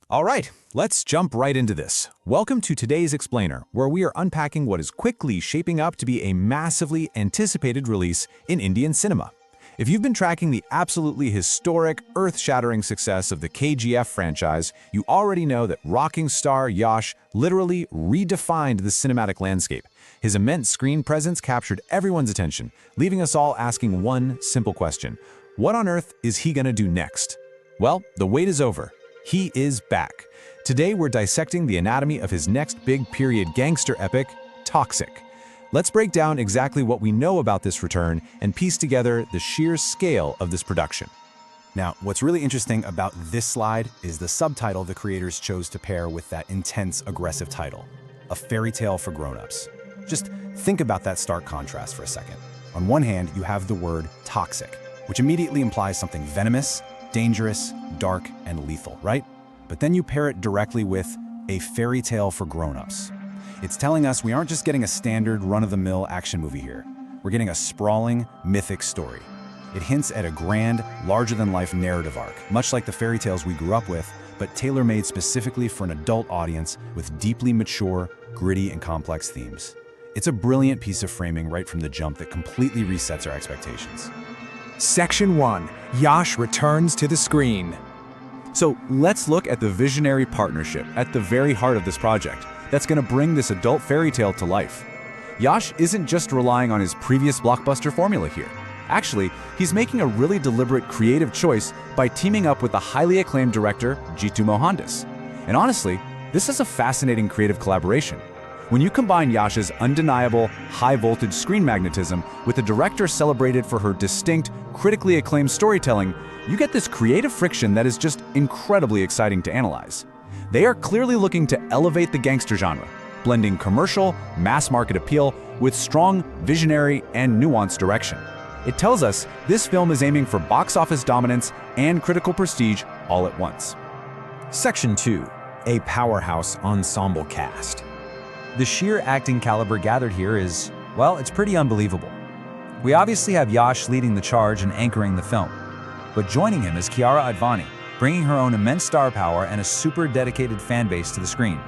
All right, let's jump right into this. Welcome to today's Explainer, where we are unpacking what is quickly shaping up to be a massively anticipated release in Indian cinema. If you've been tracking the absolutely historic, earth-shattering success of the KGF franchise, you already know that rocking star Yash literally redefined the cinematic landscape. His immense screen presence captured everyone's attention, leaving us all asking one simple question: what on earth is he gonna do next? Well, the wait is over. He is back. Today we're dissecting the anatomy of his next big period gangster epic, Toxic. Let's break down exactly what we know about this return and piece together the sheer scale of this production. Now, what's really interesting about this slide is the subtitle the creators chose to pair with that intense, aggressive title, A Fairy Tale for Grown-Ups. Just think about that stark contrast for a second. On one hand, you have the word toxic, which immediately implies something venomous, dangerous, dark, and lethal, right? But then you pair it directly with A Fairy Tale for Grown-Ups. It's telling us we aren't just getting a standard run-of-the-mill action movie here. We're getting a sprawling, mythic story. It hints at a grand, larger-than-life narrative arc, much like the fairy tales we grew up with, but tailor-made specifically for an adult audience with deeply mature, gritty, and complex themes. It's a brilliant piece of framing right from the jump that completely resets our expectations. Section 1. Yash returns to the screen. So let's look at the visionary partnership at the very heart of this project that's going to bring this adult fairy tale to life. Yash isn't just relying on his previous blockbuster formula here. Actually, he's making a really deliberate creative choice by teaming up with the highly acclaimed director, Jitu Mohandas. And honestly, this is a fascinating creative collaboration. When you combine Yash's undeniable, high-voltage screen magnetism with a director celebrated for her distinct, critically acclaimed storytelling, you get this creative friction that is just incredibly exciting to analyze. They are clearly looking to elevate the gangster genre, blending commercial, mass-market appeal with strong, visionary, and nuanced direction. It tells us this film is aiming for box office dominance and critical prestige all at once. Section 2. A powerhouse ensemble cast. The sheer acting caliber gathered here is, well, it's pretty unbelievable. We obviously have Yash leading the charge and anchoring the film, but joining him is Kiara Advani, bringing her own immense star power and a super dedicated fan base to the screen.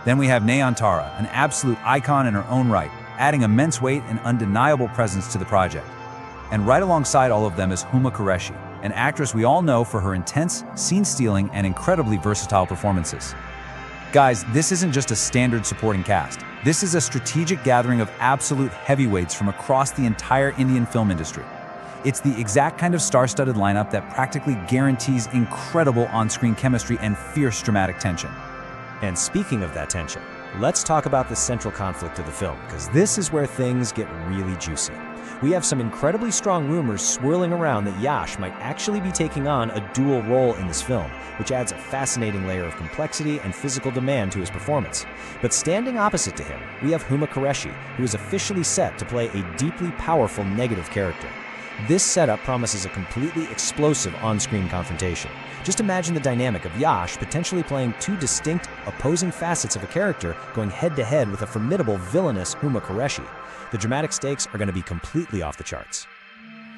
Then we have Nayanthara, an absolute icon in her own right, adding immense weight and undeniable presence to the project. And right alongside all of them is Huma Qureshi, an actress we all know for her intense, scene-stealing, and incredibly versatile performances. Guys, this isn't just a standard supporting cast. This is a strategic gathering of absolute heavyweights from across the entire Indian film industry. It's the exact kind of star-studded lineup that practically guarantees incredible on-screen chemistry and fierce dramatic tension. And speaking of that tension, let's talk about the central conflict of the film, because this is where things get really juicy. We have some incredibly strong rumors swirling around that Yash might actually be taking on a dual role in this film, which adds a fascinating layer of complexity and physical demand to his performance. But standing opposite to him, we have Huma Qureshi, who is officially set to play a deeply powerful negative character. This setup promises a completely explosive on-screen confrontation. Just imagine the dynamic of Yash potentially playing two distinct, opposing facets of a character going head-to-head with a formidable villainous Huma Qureshi. The dramatic stakes are going to be completely off the charts.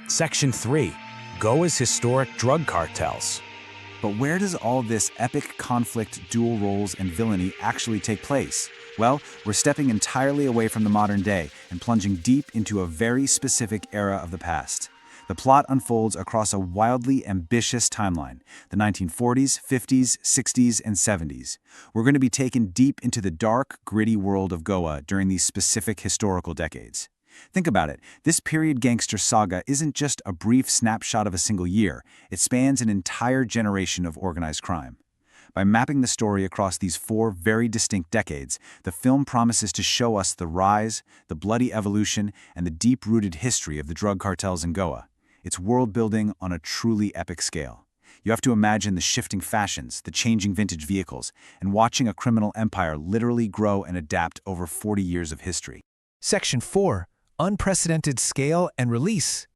Section 3. Goa's historic drug cartels. But where does all this epic conflict, dual roles, and villainy actually take place? Well, we're stepping entirely away from the modern day and plunging deep into a very specific era of the past. The plot unfolds across a wildly ambitious timeline, the 1940s, 50s, 60s, and 70s. We're going to be taken deep into the dark, gritty world of Goa during these specific historical decades. Think about it. This period gangster saga isn't just a brief snapshot of a single year. It spans an entire generation of organized crime. By mapping the story across these four very distinct decades, the film promises to show us the rise, the bloody evolution, and the deep-rooted history of the drug cartels in Goa. It's world-building on a truly epic scale. You have to imagine the shifting fashions, the changing vintage vehicles, and watching a criminal empire literally grow and adapt over 40 years of history. Section 4. Unprecedented scale and release.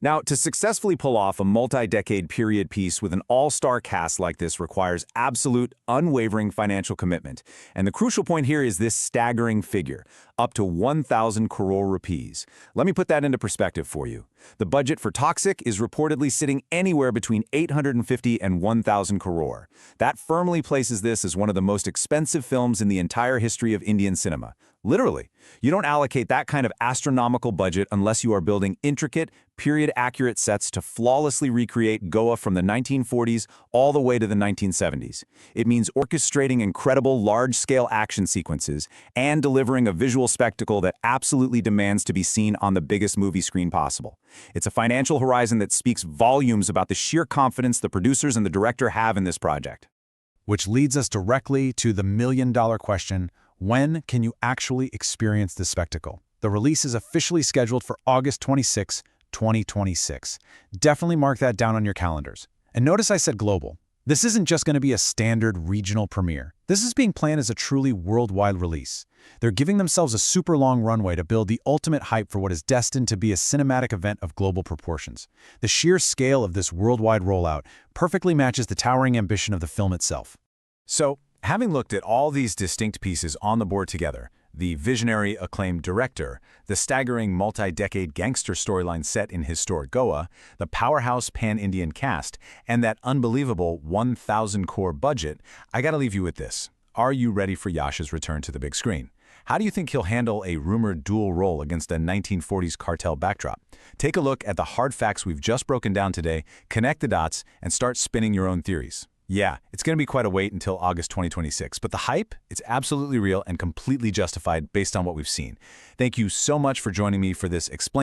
Now, to successfully pull off a multi-decade period piece with an all-star cast like this requires absolute, unwavering financial commitment. And the crucial point here is this staggering figure, up to 1,000 crore rupees. Let me put that into perspective for you. The budget for Toxic is reportedly sitting anywhere between 850 and 1,000 crore. That firmly places this as one of the most expensive films in the entire history of Indian cinema. Literally, you don't allocate that kind of astronomical budget unless you are building intricate, period-accurate sets to flawlessly recreate Goa from the 1940s all the way to the 1970s. It means orchestrating incredible large-scale action sequences and delivering a visual spectacle that absolutely demands to be seen on the biggest movie screen possible. It's a financial horizon that speaks volumes about the sheer confidence the producers and the director have in this project. Which leads us directly to the million-dollar question: when can you actually experience this spectacle? The release is officially scheduled for August 26, 2026. Definitely mark that down on your calendars. And notice I said global. This isn't just going to be a standard regional premiere. This is being planned as a truly worldwide release. They're giving themselves a super long runway to build the ultimate hype for what is destined to be a cinematic event of global proportions. The sheer scale of this worldwide rollout perfectly matches the towering ambition of the film itself. So, having looked at all these distinct pieces on the board together, the visionary, acclaimed director, the staggering multi-decade gangster storyline set in historic Goa, the powerhouse pan-Indian cast, and that unbelievable 1,000 crore budget, I gotta leave you with this. Are you ready for Yash's return to the big screen? How do you think he'll handle a rumored dual role against a 1940s cartel backdrop? Take a look at the hard facts we've just broken down today, connect the dots, and start spinning your own theories. Yeah, it's going to be quite a wait until August 2026, but the hype, it's absolutely real and completely justified based on what we've seen. Thank you so much for joining me for this Explain